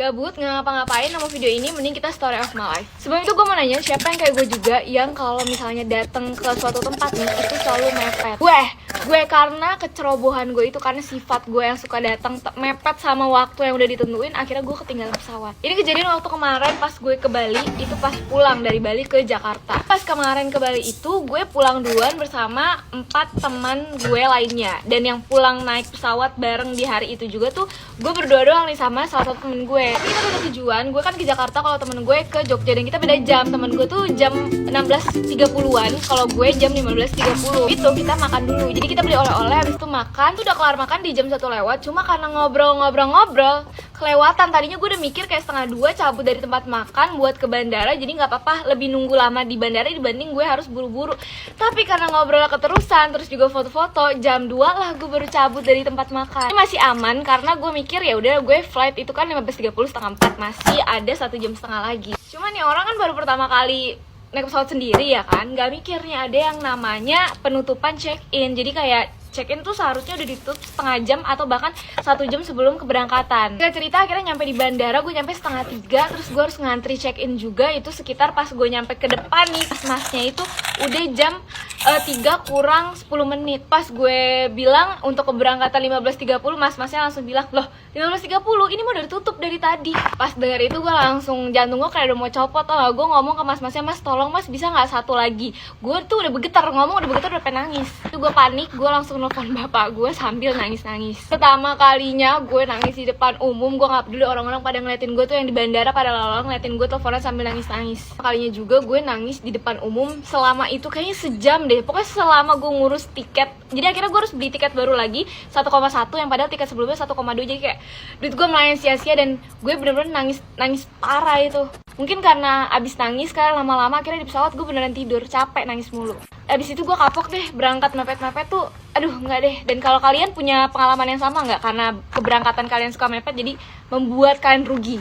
Gabut, nggak ngapa-ngapain sama video ini, mending kita story of my life. Sebelum itu gue mau nanya, siapa yang kayak gue juga yang kalau misalnya datang ke suatu tempat nih, itu selalu mepet. Gue karena kecerobohan gue itu, karena sifat gue yang suka datang mepet sama waktu yang udah ditentuin, akhirnya gue ketinggalan pesawat. Ini kejadian waktu kemarin pas gue ke Bali, itu pas pulang dari Bali ke Jakarta. Pas kemarin ke Bali itu, gue pulang duluan bersama 4 teman gue lainnya. Dan yang pulang naik pesawat bareng di hari itu juga tuh, gue berdua doang nih sama salah satu temen gue. Kita udah tujuan, gue kan ke Jakarta, kalau temen gue ke Jogja, dan kita beda jam. Temen gue tuh jam 16.30-an, kalau gue jam 15.30. Itu kita makan dulu, jadi kita beli oleh-oleh, habis itu makan. Tuh udah kelar makan di jam 1 lewat. Cuma karena ngobrol kelewatan. Tadinya gue udah mikir kayak setengah 2 cabut dari tempat makan buat ke bandara, jadi nggak apa-apa lebih nunggu lama di bandara dibanding gue harus buru-buru. Tapi karena ngobrol keterusan, terus juga foto-foto, jam 2 lah gue baru cabut dari tempat makan. Ini masih aman karena gue mikir ya udah, gue flight itu kan 15.30, setengah 4, masih ada 1,5 jam lagi. Cuman nih orang kan baru pertama kali naik pesawat sendiri ya kan, nggak mikirnya ada yang namanya penutupan check-in. Jadi kayak check-in tuh seharusnya udah ditutup setengah jam atau bahkan 1 jam sebelum keberangkatan. Kita cerita akhirnya nyampe di bandara, gue nyampe setengah 3, terus gue harus ngantri check-in juga. Itu sekitar pas gue nyampe ke depan nih, masnya itu udah jam 3 kurang 10 menit. Pas gue bilang untuk keberangkatan 15.30, masnya langsung bilang, loh 15.30 ini mau udah ditutup dari tadi. Pas denger itu gue langsung, jantung gue kayak udah mau copot. Tau, gue ngomong ke masnya, mas tolong mas bisa nggak satu lagi. Gue tuh udah bergetar, udah pengen nangis. Itu gue panik, gue langsung nelfon bapak gue sambil nangis-nangis. Pertama kalinya gue nangis di depan umum. Gue gak peduli orang-orang pada ngeliatin gue tuh, yang di bandara pada lalang ngeliatin gue teleponan sambil nangis-nangis. Kalinya juga gue nangis di depan umum selama itu kayaknya sejam deh. Pokoknya selama gue ngurus tiket. Jadi akhirnya gue harus beli tiket baru lagi 1,1, yang padahal tiket sebelumnya 1,2. Jadi kayak duit gue melayang sia-sia, dan gue bener-bener nangis parah itu. Mungkin karena abis nangis kan lama-lama, akhirnya di pesawat gue beneran tidur, capek nangis mulu. Abis itu gue kapok deh, berangkat mepet-mepet tuh, aduh nggak deh. Dan kalau kalian punya pengalaman yang sama nggak, karena keberangkatan kalian suka mepet jadi membuat kalian rugi?